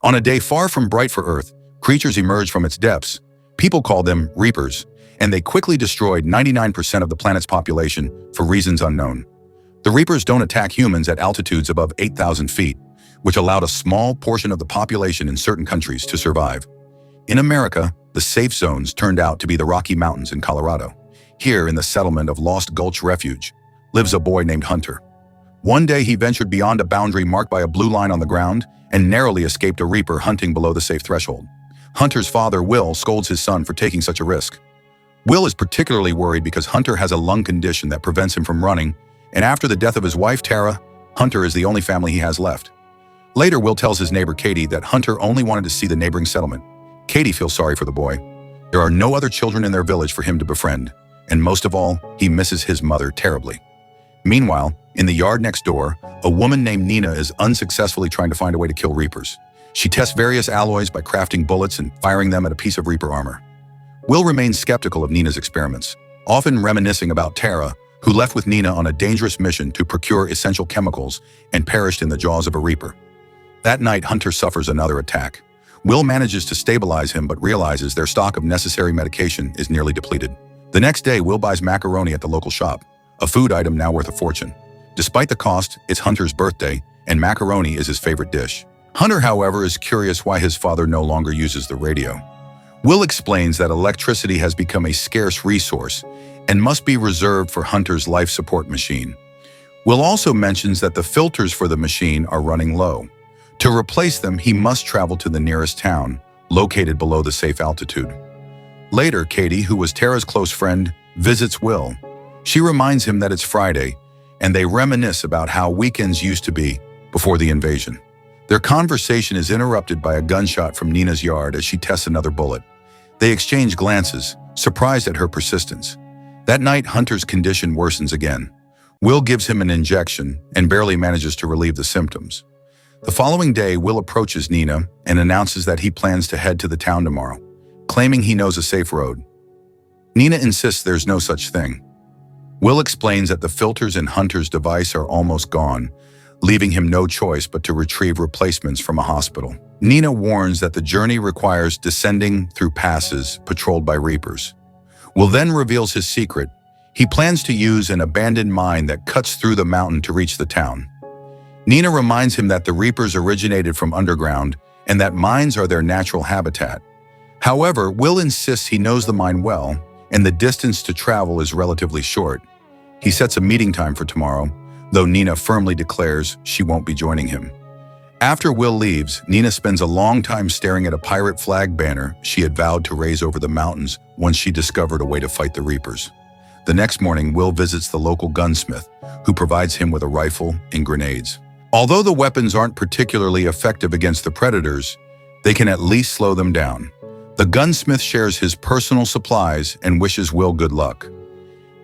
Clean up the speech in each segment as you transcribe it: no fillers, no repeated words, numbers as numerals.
On a day far from bright for Earth, creatures emerged from its depths. People called them Reapers, and they quickly destroyed 99% of the planet's population for reasons unknown. The Reapers don't attack humans at altitudes above 8,000 feet, which allowed a small portion of the population in certain countries to survive. In America, the safe zones turned out to be the Rocky Mountains in Colorado. Here, in the settlement of Lost Gulch Refuge, lives a boy named Hunter. One day he ventured beyond a boundary marked by a blue line on the ground and narrowly escaped a Reaper hunting below the safe threshold. Hunter's father, Will, scolds his son for taking such a risk. Will is particularly worried because Hunter has a lung condition that prevents him from running, and after the death of his wife, Tara, Hunter is the only family he has left. Later, Will tells his neighbor, Katie, that Hunter only wanted to see the neighboring settlement. Katie feels sorry for the boy. There are no other children in their village for him to befriend, and most of all, he misses his mother terribly. Meanwhile, in the yard next door, a woman named Nina is unsuccessfully trying to find a way to kill Reapers. She tests various alloys by crafting bullets and firing them at a piece of Reaper armor. Will remains skeptical of Nina's experiments, often reminiscing about Tara, who left with Nina on a dangerous mission to procure essential chemicals and perished in the jaws of a Reaper. That night, Hunter suffers another attack. Will manages to stabilize him but realizes their stock of necessary medication is nearly depleted. The next day, Will buys macaroni at the local shop, a food item now worth a fortune. Despite the cost, it's Hunter's birthday, and macaroni is his favorite dish. Hunter, however, is curious why his father no longer uses the radio. Will explains that electricity has become a scarce resource and must be reserved for Hunter's life support machine. Will also mentions that the filters for the machine are running low. To replace them, he must travel to the nearest town, located below the safe altitude. Later, Katie, who was Tara's close friend, visits Will. She reminds him that it's Friday, and they reminisce about how weekends used to be before the invasion. Their conversation is interrupted by a gunshot from Nina's yard as she tests another bullet. They exchange glances, surprised at her persistence. That night, Hunter's condition worsens again. Will gives him an injection and barely manages to relieve the symptoms. The following day, Will approaches Nina and announces that he plans to head to the town tomorrow, claiming he knows a safe road. Nina insists there's no such thing. Will explains that the filters in Hunter's device are almost gone, leaving him no choice but to retrieve replacements from a hospital. Nina warns that the journey requires descending through passes patrolled by Reapers. Will then reveals his secret. He plans to use an abandoned mine that cuts through the mountain to reach the town. Nina reminds him that the Reapers originated from underground and that mines are their natural habitat. However, Will insists he knows the mine well, and the distance to travel is relatively short. He sets a meeting time for tomorrow, though Nina firmly declares she won't be joining him. After Will leaves, Nina spends a long time staring at a pirate flag banner she had vowed to raise over the mountains once she discovered a way to fight the Reapers. The next morning, Will visits the local gunsmith, who provides him with a rifle and grenades. Although the weapons aren't particularly effective against the predators, they can at least slow them down. The gunsmith shares his personal supplies and wishes Will good luck.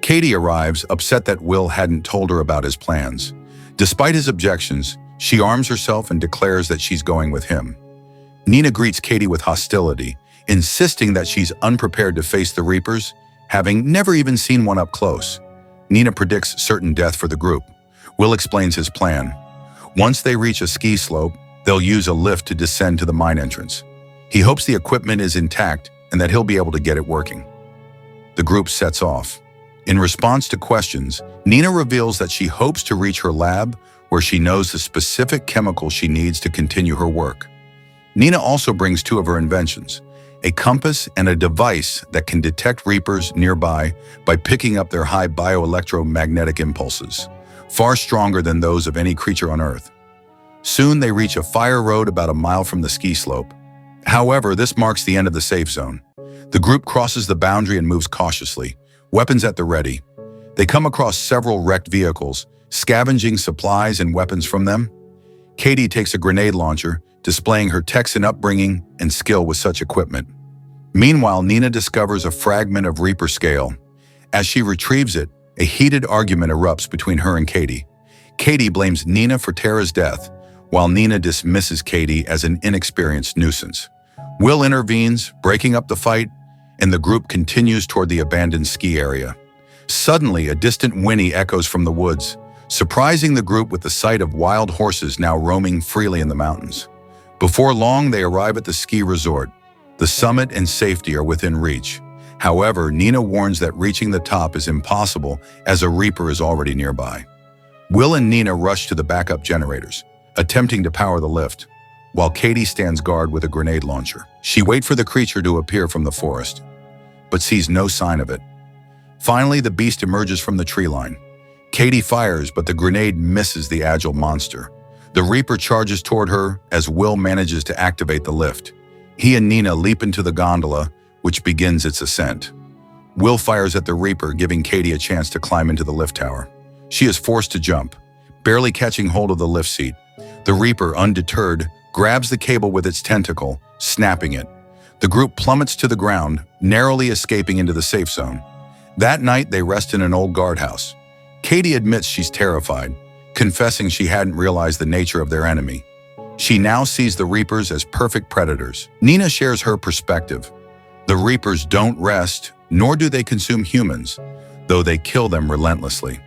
Katie arrives, upset that Will hadn't told her about his plans. Despite his objections, she arms herself and declares that she's going with him. Nina greets Katie with hostility, insisting that she's unprepared to face the Reapers, having never even seen one up close. Nina predicts certain death for the group. Will explains his plan. Once they reach a ski slope, they'll use a lift to descend to the mine entrance. He hopes the equipment is intact and that he'll be able to get it working. The group sets off. In response to questions, Nina reveals that she hopes to reach her lab where she knows the specific chemical she needs to continue her work. Nina also brings two of her inventions, a compass and a device that can detect Reapers nearby by picking up their high bioelectromagnetic impulses, far stronger than those of any creature on Earth. Soon they reach a fire road about a mile from the ski slope. However, this marks the end of the safe zone. The group crosses the boundary and moves cautiously, weapons at the ready. They come across several wrecked vehicles, scavenging supplies and weapons from them. Katie takes a grenade launcher, displaying her Texan upbringing and skill with such equipment. Meanwhile, Nina discovers a fragment of Reaper scale. As she retrieves it, a heated argument erupts between her and Katie. Katie blames Nina for Tara's death, while Nina dismisses Katie as an inexperienced nuisance. Will intervenes, breaking up the fight, and the group continues toward the abandoned ski area. Suddenly, a distant whinny echoes from the woods, surprising the group with the sight of wild horses now roaming freely in the mountains. Before long, they arrive at the ski resort. The summit and safety are within reach. However, Nina warns that reaching the top is impossible as a Reaper is already nearby. Will and Nina rush to the backup generators, attempting to power the lift, while Katie stands guard with a grenade launcher. She waits for the creature to appear from the forest, but sees no sign of it. Finally, the beast emerges from the tree line. Katie fires, but the grenade misses the agile monster. The Reaper charges toward her as Will manages to activate the lift. He and Nina leap into the gondola, which begins its ascent. Will fires at the Reaper, giving Katie a chance to climb into the lift tower. She is forced to jump, barely catching hold of the lift seat. The Reaper, undeterred, grabs the cable with its tentacle, snapping it. The group plummets to the ground, narrowly escaping into the safe zone. That night, they rest in an old guardhouse. Katie admits she's terrified, confessing she hadn't realized the nature of their enemy. She now sees the Reapers as perfect predators. Nina shares her perspective. The Reapers don't rest, nor do they consume humans, though they kill them relentlessly.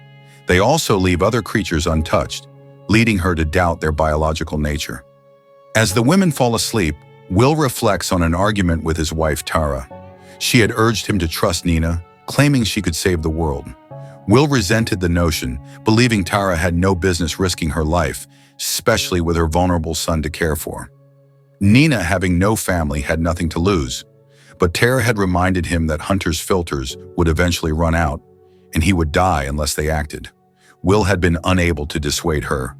They also leave other creatures untouched, leading her to doubt their biological nature. As the women fall asleep, Will reflects on an argument with his wife Tara. She had urged him to trust Nina, claiming she could save the world. Will resented the notion, believing Tara had no business risking her life, especially with her vulnerable son to care for. Nina, having no family, had nothing to lose, but Tara had reminded him that Hunter's filters would eventually run out, and he would die unless they acted. Will had been unable to dissuade her.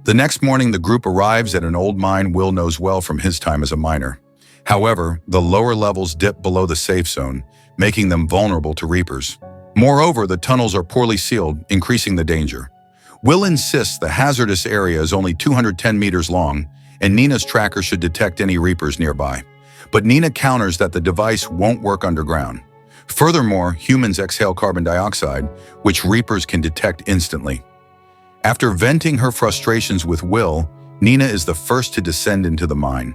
The next morning, the group arrives at an old mine Will knows well from his time as a miner. However, the lower levels dip below the safe zone, making them vulnerable to Reapers. Moreover, the tunnels are poorly sealed, increasing the danger. Will insists the hazardous area is only 210 meters long, and Nina's tracker should detect any Reapers nearby. But Nina counters that the device won't work underground. Furthermore, humans exhale carbon dioxide, which Reapers can detect instantly. After venting her frustrations with Will, Nina is the first to descend into the mine.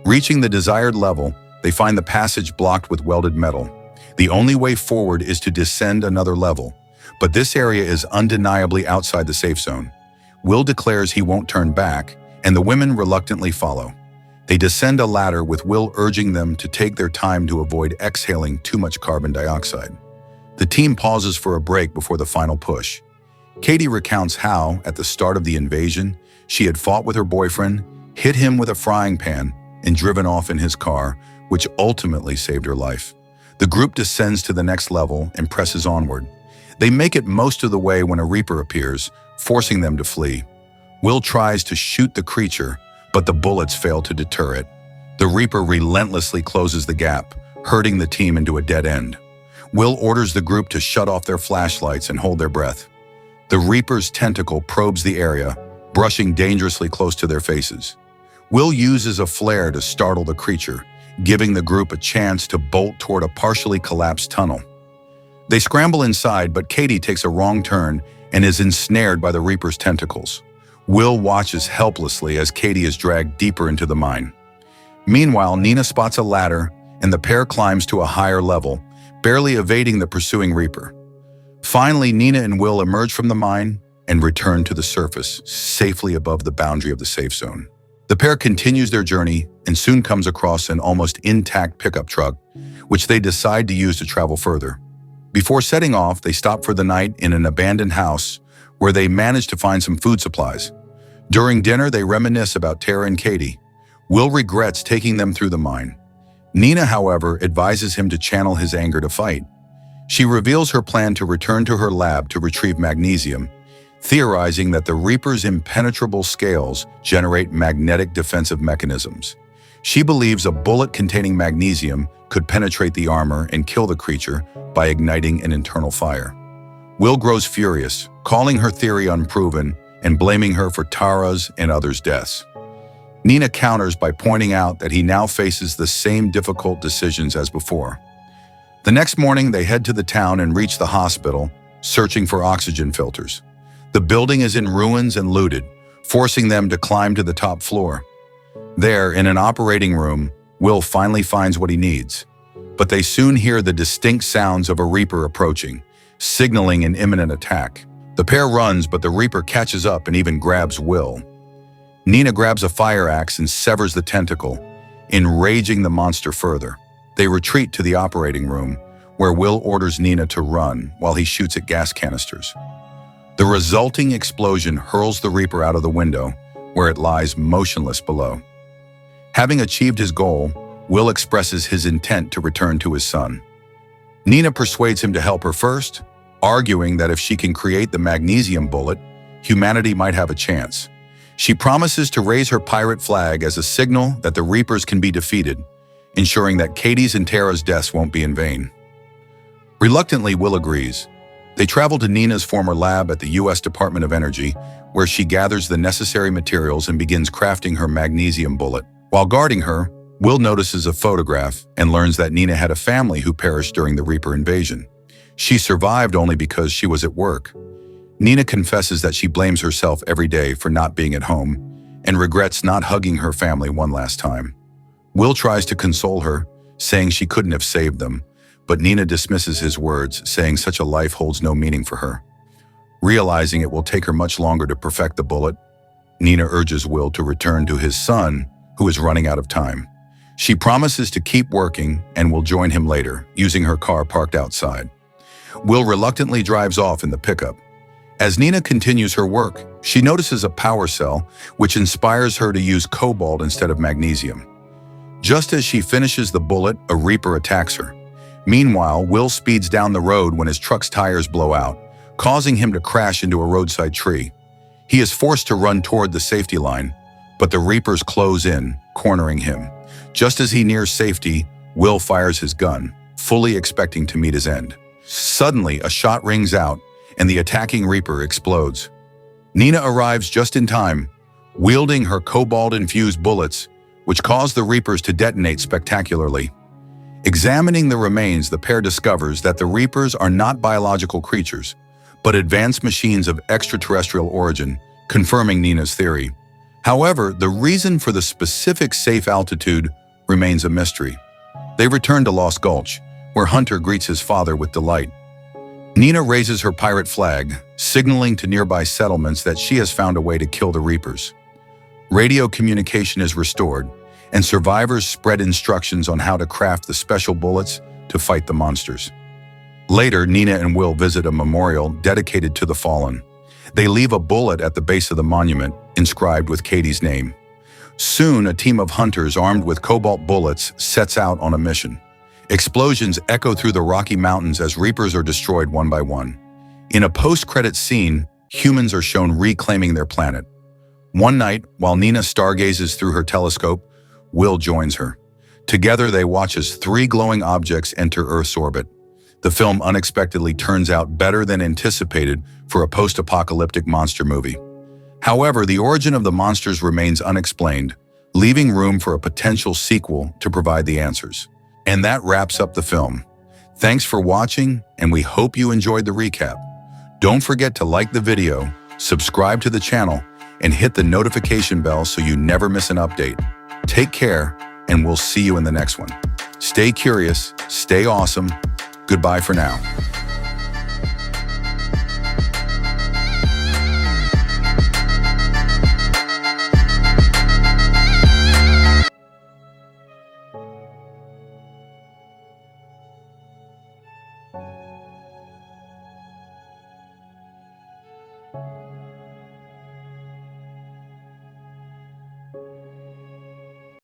Reaching the desired level, they find the passage blocked with welded metal. The only way forward is to descend another level, but this area is undeniably outside the safe zone. Will declares he won't turn back, and the women reluctantly follow. They descend a ladder with Will urging them to take their time to avoid exhaling too much carbon dioxide. The team pauses for a break before the final push. Katie recounts how, at the start of the invasion, she had fought with her boyfriend, hit him with a frying pan, and driven off in his car, which ultimately saved her life. The group descends to the next level and presses onward. They make it most of the way when a Reaper appears, forcing them to flee. Will tries to shoot the creature, but the bullets fail to deter it. The Reaper relentlessly closes the gap, herding the team into a dead end. Will orders the group to shut off their flashlights and hold their breath. The Reaper's tentacle probes the area, brushing dangerously close to their faces. Will uses a flare to startle the creature, giving the group a chance to bolt toward a partially collapsed tunnel. They scramble inside, but Katie takes a wrong turn and is ensnared by the Reaper's tentacles. Will watches helplessly as Katie is dragged deeper into the mine. Meanwhile, Nina spots a ladder, and the pair climbs to a higher level, barely evading the pursuing Reaper. Finally, Nina and Will emerge from the mine and return to the surface, safely above the boundary of the safe zone. The pair continues their journey and soon comes across an almost intact pickup truck, which they decide to use to travel further. Before setting off, they stop for the night in an abandoned house where they manage to find some food supplies. During dinner, they reminisce about Tara and Katie. Will regrets taking them through the mine. Nina, however, advises him to channel his anger to fight. She reveals her plan to return to her lab to retrieve magnesium, theorizing that the Reaper's impenetrable scales generate magnetic defensive mechanisms. She believes a bullet containing magnesium could penetrate the armor and kill the creature by igniting an internal fire. Will grows furious, calling her theory unproven and blaming her for Tara's and others' deaths. Nina counters by pointing out that he now faces the same difficult decisions as before. The next morning, they head to the town and reach the hospital, searching for oxygen filters. The building is in ruins and looted, forcing them to climb to the top floor. There, in an operating room, Will finally finds what he needs. But they soon hear the distinct sounds of a Reaper approaching, signaling an imminent attack. The pair runs, but the Reaper catches up and even grabs Will. Nina grabs a fire axe and severs the tentacle, enraging the monster further. They retreat to the operating room, where Will orders Nina to run while he shoots at gas canisters. The resulting explosion hurls the Reaper out of the window, where it lies motionless below. Having achieved his goal, Will expresses his intent to return to his son. Nina persuades him to help her first, arguing that if she can create the magnesium bullet, humanity might have a chance. She promises to raise her pirate flag as a signal that the Reapers can be defeated, ensuring that Katie's and Tara's deaths won't be in vain. Reluctantly, Will agrees. They travel to Nina's former lab at the U.S. Department of Energy, where she gathers the necessary materials and begins crafting her magnesium bullet. While guarding her, Will notices a photograph and learns that Nina had a family who perished during the Reaper invasion. She survived only because she was at work. Nina confesses that she blames herself every day for not being at home and regrets not hugging her family one last time. Will tries to console her, saying she couldn't have saved them, but Nina dismisses his words, saying such a life holds no meaning for her. Realizing it will take her much longer to perfect the bullet, Nina urges Will to return to his son, who is running out of time. She promises to keep working and will join him later, using her car parked outside. Will reluctantly drives off in the pickup. As Nina continues her work, she notices a power cell, which inspires her to use cobalt instead of magnesium. Just as she finishes the bullet, a Reaper attacks her. Meanwhile, Will speeds down the road when his truck's tires blow out, causing him to crash into a roadside tree. He is forced to run toward the safety line, but the Reapers close in, cornering him. Just as he nears safety, Will fires his gun, fully expecting to meet his end. Suddenly, a shot rings out, and the attacking Reaper explodes. Nina arrives just in time, wielding her cobalt-infused bullets, which cause the Reapers to detonate spectacularly. Examining the remains, the pair discovers that the Reapers are not biological creatures, but advanced machines of extraterrestrial origin, confirming Nina's theory. However, the reason for the specific safe altitude remains a mystery. They return to Lost Gulch, where Hunter greets his father with delight. Nina raises her pirate flag, signaling to nearby settlements that she has found a way to kill the Reapers. Radio communication is restored, and survivors spread instructions on how to craft the special bullets to fight the monsters. Later, Nina and Will visit a memorial dedicated to the fallen. They leave a bullet at the base of the monument, inscribed with Katie's name. Soon, a team of hunters armed with cobalt bullets sets out on a mission. Explosions echo through the Rocky Mountains as Reapers are destroyed one by one. In a post-credits scene, humans are shown reclaiming their planet. One night, while Nina stargazes through her telescope, Will joins her. Together, they watch as 3 glowing objects enter Earth's orbit. The film unexpectedly turns out better than anticipated for a post-apocalyptic monster movie. However, the origin of the monsters remains unexplained, leaving room for a potential sequel to provide the answers. And that wraps up the film. Thanks for watching, and we hope you enjoyed the recap. Don't forget to like the video, subscribe to the channel, and hit the notification bell so you never miss an update. Take care, and we'll see you in the next one. Stay curious, stay awesome. Goodbye for now.